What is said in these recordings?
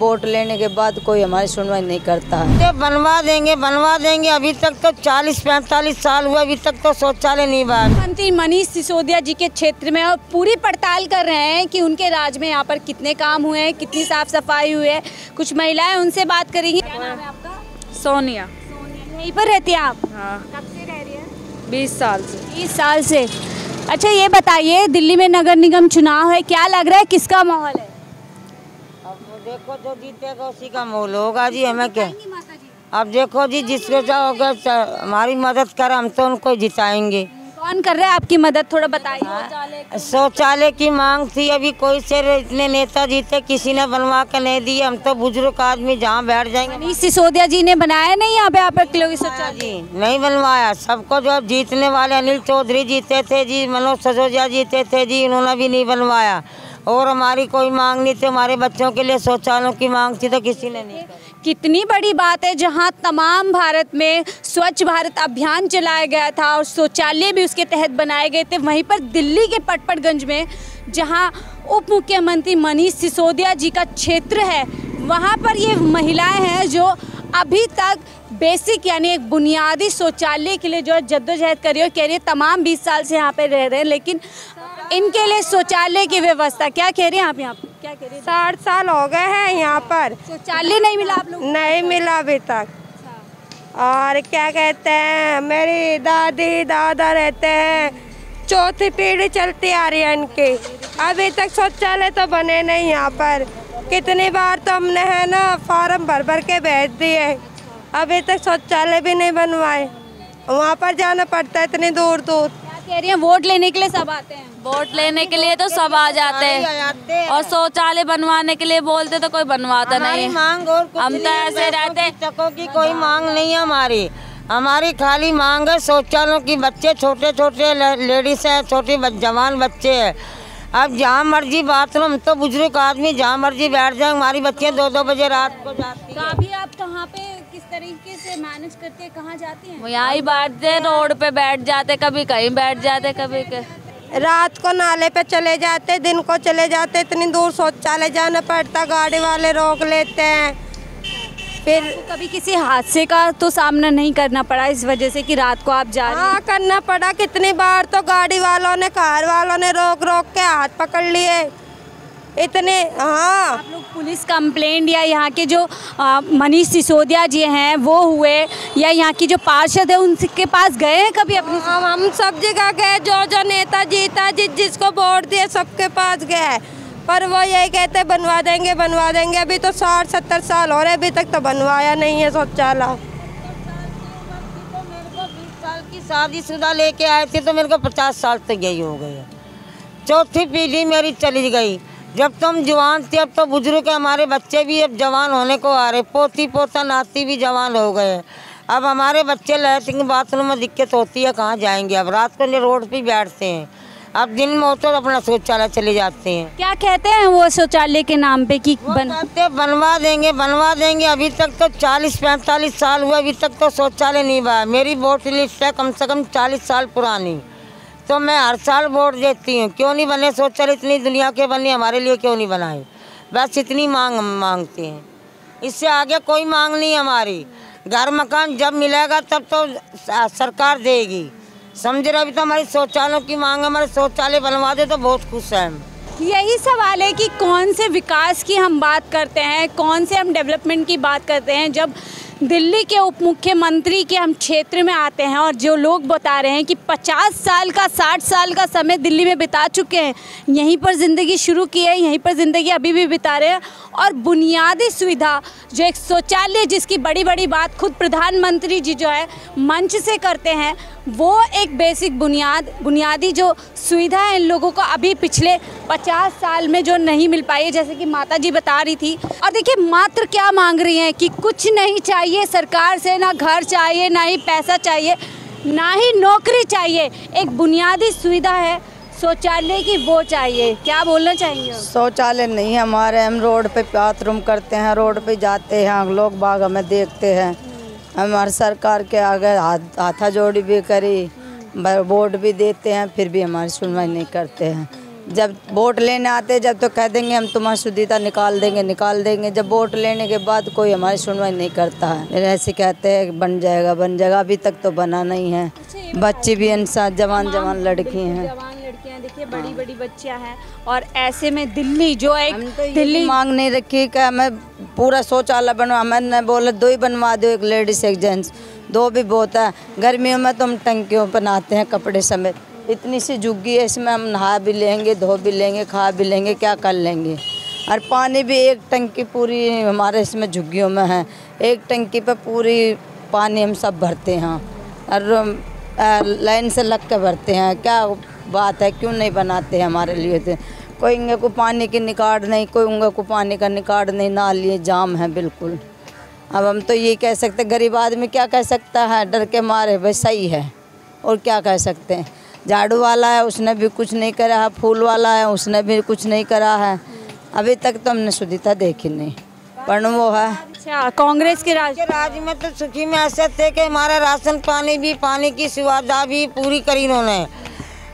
Vote लेने के बाद कोई हमारी सुनवाई नहीं करता है। तो बनवा देंगे। अभी तक तो 40-45 साल हुआ, अभी तक तो शौचालय नहीं बना। मंत्री मनीष सिसोदिया जी के क्षेत्र में और पूरी पड़ताल कर रहे हैं कि उनके राज में यहाँ पर कितने काम हुए हैं, कितनी साफ सफाई हुई है। कुछ महिलाएं उनसे बात करेंगी। क्या नाम है आपका? सोनिया। यहीं पर रहती हैं आप? हाँ। कब से रह रही हैं? 20 साल से। 20 साल से। अच्छा ये बताइए, दिल्ली में नगर निगम चुनाव है, क्या लग रहा है किसका माहौल है? अब देखो जो जीतेगा उसी का मोल होगा जी। हमें क्या, अब देखो जी जिसको चाहोगे हमारी मदद कर, हम तो उनको जिताएंगे। कौन कर रहा है आपकी मदद, थोड़ा बताइए। शौचालय की मांग थी, अभी कोई से इतने नेता जीते, किसी ने बनवा के नहीं दिए। हम तो बुजुर्ग आदमी जहाँ बैठ जाएंगे। मनीष सिसोदिया जी ने बनाया नहीं यहाँ पे किलों शौचालय जी? नहीं बनवाया। सबको जो जीतने वाले अनिल चौधरी जीते थे जी, मनोज सिसोदिया जीते थे जी, इन्होंने भी नहीं बनवाया। और हमारी कोई मांग नहीं थी, हमारे बच्चों के लिए शौचालयों की मांग थी तो किसी ने नहीं। कितनी बड़ी बात है, जहां तमाम भारत में स्वच्छ भारत अभियान चलाया गया था और शौचालय भी उसके तहत बनाए गए थे, वहीं पर दिल्ली के पटपड़गंज में जहां उप मुख्यमंत्री मनीष सिसोदिया जी का क्षेत्र है, वहां पर ये महिलाएं हैं जो अभी तक बेसिक यानी एक बुनियादी शौचालय के लिए जो जद्दोजहद कर रही है। कह रही है तमाम 20 साल से यहाँ पे रह रहे हैं, लेकिन इनके लिए शौचालय की व्यवस्था, क्या कह रहे हैं आप? यहाँ क्या कह रहे हैं? 60 साल हो गए हैं यहाँ पर, शौचालय नहीं मिला आप लोग? नहीं मिला अभी तक। और क्या कहते हैं, मेरी दादी दादा रहते हैं, चौथी पीढ़ी चलती आ रही है इनकी, अभी तक शौचालय तो बने नहीं यहाँ पर। कितनी बार तो हमने है ना फॉर्म भर के भेज दिए, अभी तक शौचालय भी नहीं बनवाए। वहाँ पर जाना पड़ता है इतनी दूर दूर। क्या कह रही हैं, वोट लेने के लिए सब आते हैं? वोट लेने के लिए तो सब आ जाते हैं, और शौचालय बनवाने के लिए बोलते तो कोई बनवाता नहीं। मांग और हम तो ऐसे रहते तकों की कोई मांग नहीं है हमारी खाली मांग है शौचालयों की। बच्चे छोटे छोटे लेडीज हैं, छोटे जवान बच्चे हैं। अब जहाँ मर्जी बाथरूम, तो बुजुर्ग आदमी जहाँ मर्जी बैठ जाए। हमारी बच्चियाँ 2-2 बजे रात को जाती हैं। अभी आप कहाँ पे किस तरीके से मैनेज करते हैं, कहाँ जाती हैं? यहाँ ही बैठते, रोड पे बैठ जाते, कभी कहीं बैठ जाते, कभी रात को नाले पे चले जाते, दिन को चले जाते। इतनी दूर शौचालय जाना पड़ता, गाड़ी वाले रोक लेते हैं। फिर कभी किसी हादसे का तो सामना नहीं करना पड़ा इस वजह से कि रात को आप जा रहे हैं? हाँ करना पड़ा, कितनी बार तो गाड़ी वालों ने, कार वालों ने रोक के हाथ पकड़ लिए इतने। हाँ, आप लोग पुलिस कंप्लेंट या यहाँ के जो मनीष सिसोदिया जी हैं वो हुए, या यहाँ की जो पार्षद है उनके पास गए हैं कभी अपनी? हम सब जगह गए, जो नेता जीता, जिसको वोट दिए सबके पास गए, पर वो यही कहते बनवा देंगे। अभी तो 60-70 साल हो रहे, अभी तक तो बनवाया नहीं है शौचालय। की शादीशुदा लेके आए थे तो मेरे को 50 साल तक यही हो गए। चौथी पीढ़ी मेरी चली गई। जब तुम जवान थे, अब तो बुजुर्ग है, हमारे बच्चे भी अब जवान होने को आ रहे, पोती पोता नाती भी जवान हो गए। अब हमारे बच्चे लैट्रिन बाथरूम में दिक्कत होती है, कहाँ जाएंगे? अब रात को रोड पे बैठते हैं, अब दिन में हो तो अपना शौचालय चले जाते हैं। क्या कहते हैं वो शौचालय के नाम पे कि बनवा देंगे। अभी तक तो 40-45 साल हुआ, अभी तक तो शौचालय नहीं बना। मेरी वोट लिस्ट है कम से कम 40 साल पुरानी, तो मैं हर साल वोट देती हूँ। क्यों नहीं बने शौचालय? इतनी दुनिया के बने, हमारे लिए क्यों नहीं बनाए? बस इतनी मांग हम मांगते हैं, इससे आगे कोई मांग नहीं हमारी। घर मकान जब मिलेगा तब तो सरकार देगी, समझ रहे? अभी तो हमारी शौचालयों की मांग है, हमारे शौचालय बनवा दे तो बहुत खुश हैं हम। यही सवाल है कि कौन से विकास की हम बात करते हैं, कौन से हम डेवलपमेंट की बात करते हैं, जब दिल्ली के उप मुख्यमंत्री के हम क्षेत्र में आते हैं और जो लोग बता रहे हैं कि 50 साल का 60 साल का समय दिल्ली में बिता चुके हैं, यहीं पर ज़िंदगी शुरू की है, यहीं पर ज़िंदगी अभी भी बिता रहे हैं, और बुनियादी सुविधा जो एक शौचालय जिसकी बड़ी बड़ी बात खुद प्रधानमंत्री जी जो है मंच से करते हैं, वो एक बेसिक बुनियादी जो सुविधा है इन लोगों को अभी पिछले 50 साल में जो नहीं मिल पाई है, जैसे कि माता जी बता रही थी। और देखिए मात्र क्या मांग रही हैं कि कुछ नहीं चाहिए सरकार से, ना घर चाहिए, ना ही पैसा चाहिए, ना ही नौकरी चाहिए, एक बुनियादी सुविधा है शौचालय की, वो चाहिए। क्या बोलना चाहिए? शौचालय नहीं है हमारे, हम रोड पे बाथरूम करते हैं, रोड पे जाते हैं, लोग बाग हमें देखते हैं। हमारे सरकार के आगे हाथा जोड़ी भी करी, वोट भी देते हैं, फिर भी हमारी सुनवाई नहीं करते हैं। जब वोट लेने आते जब तो कह देंगे हम तुम्हारी शुद्धिता निकाल देंगे। जब वोट लेने के बाद कोई हमारी सुनवाई नहीं करता है। ऐसे कहते हैं बन जाएगा, अभी तक तो बना नहीं है। बच्चे भी इंसान जवान लड़की हैं, देखिए बड़ी बच्चियां हैं। और ऐसे में दिल्ली जो एक दिल्ली मांग नहीं रखी कि मैं पूरा शौचालय बनवा, मैंने बोला 2 ही बनवा दो, एक लेडीज एक जेंट्स, 2 भी बहुत है। गर्मियों में तो हम टंकियों पर नहाते हैं कपड़े समेत, इतनी सी झुग्गी है, इसमें हम नहा भी लेंगे, धो भी लेंगे, खा भी लेंगे, क्या कर लेंगे। और पानी भी एक टंकी पूरी हमारे इसमें झुग्गियों में है, एक टंकी पे पूरी पानी हम सब भरते हैं और लाइन से लग के भरते हैं। क्या बात है, क्यों नहीं बनाते हैं हमारे लिए। तो कोई इंगे को पानी की निकाड़ नहीं, कोई उंगे को पानी का निकाड़ नहीं, नाली जाम है बिल्कुल। अब हम तो ये कह सकते, गरीब आदमी क्या कह सकता है, डर के मारे भाई सही है, और क्या कह सकते हैं। झाड़ू वाला है उसने भी कुछ नहीं करा है, फूल वाला है उसने भी कुछ नहीं करा है। अभी तक तो हमने शुद्धिता देखी नहीं, पर वो है। अच्छा, कांग्रेस के राज में तो सुखी में ऐसे थे कि हमारा राशन पानी की सुविधा भी पूरी करी इन्होंने।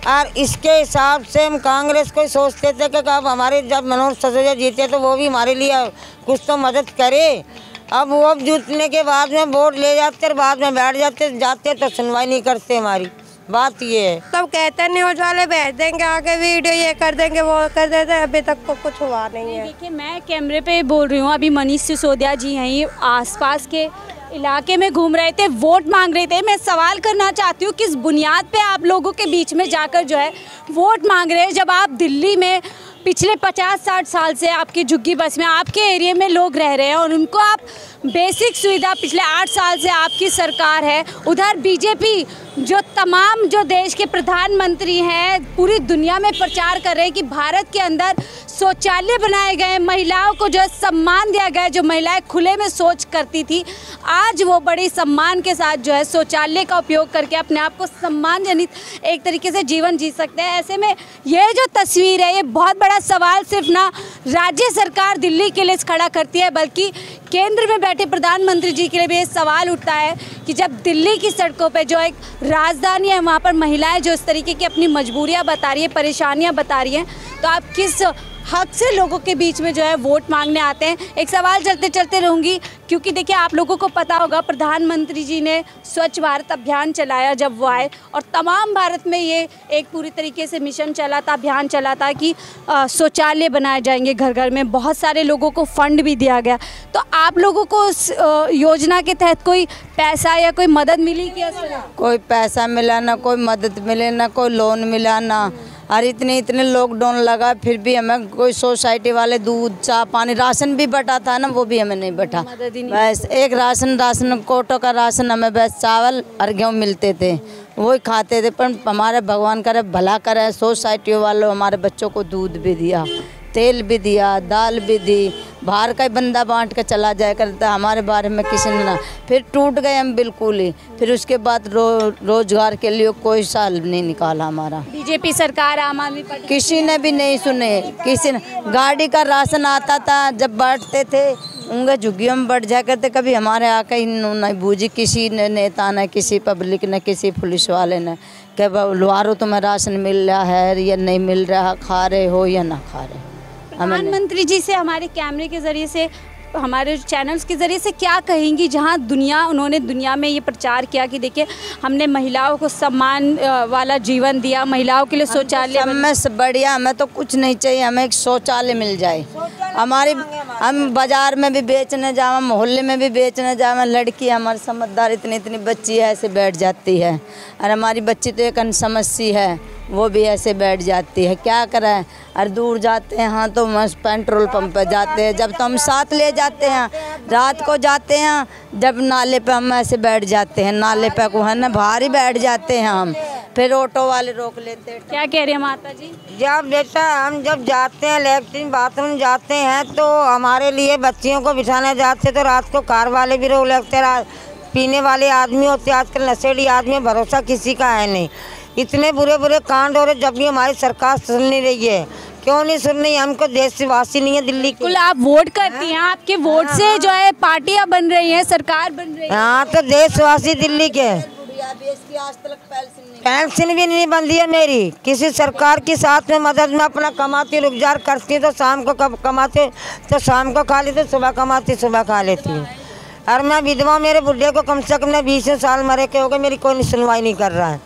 और इसके हिसाब से हम कांग्रेस को सोचते थे कि अब हमारे जब मनोज सिसोदिया जीते तो वो भी हमारे लिए कुछ तो मदद करे। अब वो जीतने के बाद में वोट ले जाते और बाद में बैठ जाते तो सुनवाई नहीं करते। हमारी बात ये है, तब कहते हैं न्यूज वाले भेज देंगे आगे वीडियो, ये कर देंगे वो कर देते, अभी तक तो कुछ हुआ नहीं है। देखिए मैं कैमरे पे बोल रही हूँ, अभी मनीष सिसोदिया जी हैं, ये आसपास के इलाके में घूम रहे थे, वोट मांग रहे थे। मैं सवाल करना चाहती हूँ किस बुनियाद पे आप लोगों के बीच में जाकर जो है वोट मांग रहे हैं, जब आप दिल्ली में पिछले 50-60 साल से आपकी झुग्गी बस में आपके एरिया में लोग रह रहे हैं और उनको आप बेसिक सुविधा पिछले 8 साल से आपकी सरकार है। उधर बीजेपी जो तमाम जो देश के प्रधानमंत्री हैं पूरी दुनिया में प्रचार कर रहे हैं कि भारत के अंदर शौचालय बनाए गए, महिलाओं को जो है सम्मान दिया गया, जो महिलाएं खुले में शौच करती थी आज वो बड़ी सम्मान के साथ जो है शौचालय का उपयोग करके अपने आप को सम्मानजनित एक तरीके से जीवन जी सकते हैं। ऐसे में ये जो तस्वीर है ये बहुत बड़ा सवाल सिर्फ ना राज्य सरकार दिल्ली के लिए खड़ा करती है बल्कि केंद्र में बैठे प्रधानमंत्री जी के लिए भी ये सवाल उठता है कि जब दिल्ली की सड़कों पे जो एक राजधानी है वहाँ पर महिलाएं जो इस तरीके की अपनी मजबूरियाँ बता रही है, परेशानियाँ बता रही हैं, तो आप किस हक से लोगों के बीच में जो है वोट मांगने आते हैं। एक सवाल चलते रहूँगी क्योंकि देखिए आप लोगों को पता होगा प्रधानमंत्री जी ने स्वच्छ भारत अभियान चलाया जब वो आए और तमाम भारत में ये एक पूरी तरीके से मिशन चला था, अभियान चला था कि शौचालय बनाए जाएंगे घर घर में। बहुत सारे लोगों को फंड भी दिया गया। तो आप लोगों को उस योजना के तहत कोई पैसा या कोई मदद मिली क्या? कोई पैसा मिला ना, कोई मदद मिले ना, कोई लोन मिला ना। और इतने लॉकडाउन लगा फिर भी हमें कोई सोसाइटी वाले दूध चाय पानी राशन भी बटा था ना, वो भी हमें नहीं बटा। बस एक राशन कोटो का राशन हमें बस चावल और गेहूँ मिलते थे, वही खाते थे। पर हमारे भगवान करे भला करे सोसाइटी वालों हमारे बच्चों को दूध भी दिया, तेल भी दिया, दाल भी दी। बाहर का ही बंदा बांट के चला जाया करता, हमारे बारे में किसी ने ना। फिर टूट गए हम बिल्कुल ही। फिर उसके बाद रोजगार के लिए कोई साल नहीं निकाला हमारा। बीजेपी सरकार, आम आदमी पार्टी, किसी ने भी नहीं सुने। किसी ने गाड़ी का राशन आता था जब बांटते थे उनके झुग्गियों में बढ़ जा करते, कभी हमारे आके ही नहीं बूझी किसी ने, नेता ने, किसी पब्लिक ने, किसी पुलिस वाले ने कि लुहारो तुम्हें राशन मिल रहा है या नहीं मिल रहा, खा रहे हो या ना खा रहे। प्रधानमंत्री जी से हमारे कैमरे के ज़रिए से, हमारे चैनल्स के ज़रिए से क्या कहेंगी जहां उन्होंने दुनिया में ये प्रचार किया कि देखिए हमने महिलाओं को सम्मान वाला जीवन दिया, महिलाओं के लिए शौचालय हमें बढ़िया, हमें तो कुछ नहीं चाहिए, हमें एक शौचालय मिल जाए। हम बाज़ार में भी बेचने जाए, मोहल्ले में भी बेचने जाए, लड़की हमारी समझदार इतनी बच्ची है ऐसे बैठ जाती है। और हमारी बच्ची तो एक अनसमझ है, वो भी ऐसे बैठ जाती है। क्या करें, और दूर जाते हैं हाँ तो मस्त पेट्रोल पंप पर जाते हैं, जब तो हम साथ ले जाते हैं, रात को जाते हैं जब नाले पे हम ऐसे बैठ जाते हैं, नाले पे को है ना बाहर ही बैठ जाते हैं हम। फिर ऑटो वाले रोक लेते हैं। क्या कह रहे हैं माता जी? जब बेटा हम जब जाते हैं लैट्रिन बाथरूम जाते हैं तो हमारे लिए बच्चियों को बिठाने जाते तो रात को कार वाले भी रोक लेते हैं। पीने वाले आदमी होते, आजकल नशेड़ी आदमी, भरोसा किसी का है नहीं। इतने बुरे कांड हो रहे जब भी हमारी सरकार सुन नहीं रही है। क्यों नहीं सुन रही? हमको देशवासी नहीं है दिल्ली की। आप वोट करती हैं, आपके वोट से जो है पार्टियां बन रही हैं, सरकार बन रही है। हाँ तो देशवासी दिल्ली के इसकी आज तक पेंशन भी नहीं बंदी है मेरी। किसी सरकार के साथ में मदद में अपना कमाती रुखजार करती तो शाम को कब कमाते तो शाम को खा लेती, सुबह कमाती सुबह खा लेती हूँ। और मैं विधवा, मेरे बुढ़े को कम से कम 20 साल मरे के हो गए, मेरी कोई सुनवाई नहीं कर रहा है।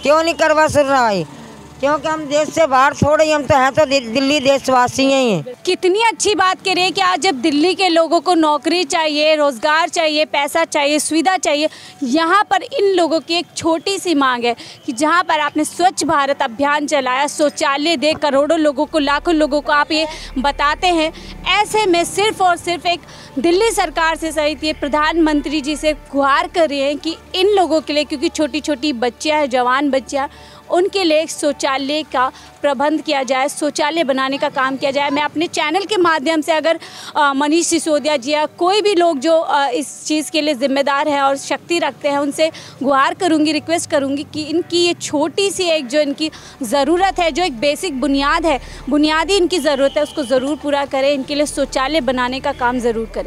क्यों नहीं करवा सुनवाई? क्योंकि हम देश से बाहर थोड़े, हम तो हैं तो दिल्ली देशवासी हैं। कितनी अच्छी बात करिए है कि आज जब दिल्ली के लोगों को नौकरी चाहिए, रोजगार चाहिए, पैसा चाहिए, सुविधा चाहिए, यहाँ पर इन लोगों की एक छोटी सी मांग है कि जहाँ पर आपने स्वच्छ भारत अभियान चलाया, शौचालय दे करोड़ों लोगों को, लाखों लोगों को आप ये बताते हैं, ऐसे में सिर्फ और सिर्फ एक दिल्ली सरकार से सहित ये प्रधानमंत्री जी से गुहार कर रहे हैं कि इन लोगों के लिए, क्योंकि छोटी छोटी बच्चियाँ हैं, जवान बच्चियाँ, उनके लिए एक शौचालय का प्रबंध किया जाए, शौचालय बनाने का काम किया जाए। मैं अपने चैनल के माध्यम से अगर मनीष सिसोदिया जी या कोई भी लोग जो इस चीज़ के लिए ज़िम्मेदार हैं और शक्ति रखते हैं, उनसे गुहार करूंगी, रिक्वेस्ट करूंगी कि इनकी ये छोटी सी एक जो इनकी ज़रूरत है, जो एक बेसिक बुनियाद है, बुनियादी इनकी ज़रूरत है, उसको ज़रूर पूरा करें। इनके लिए शौचालय बनाने का काम ज़रूर करें।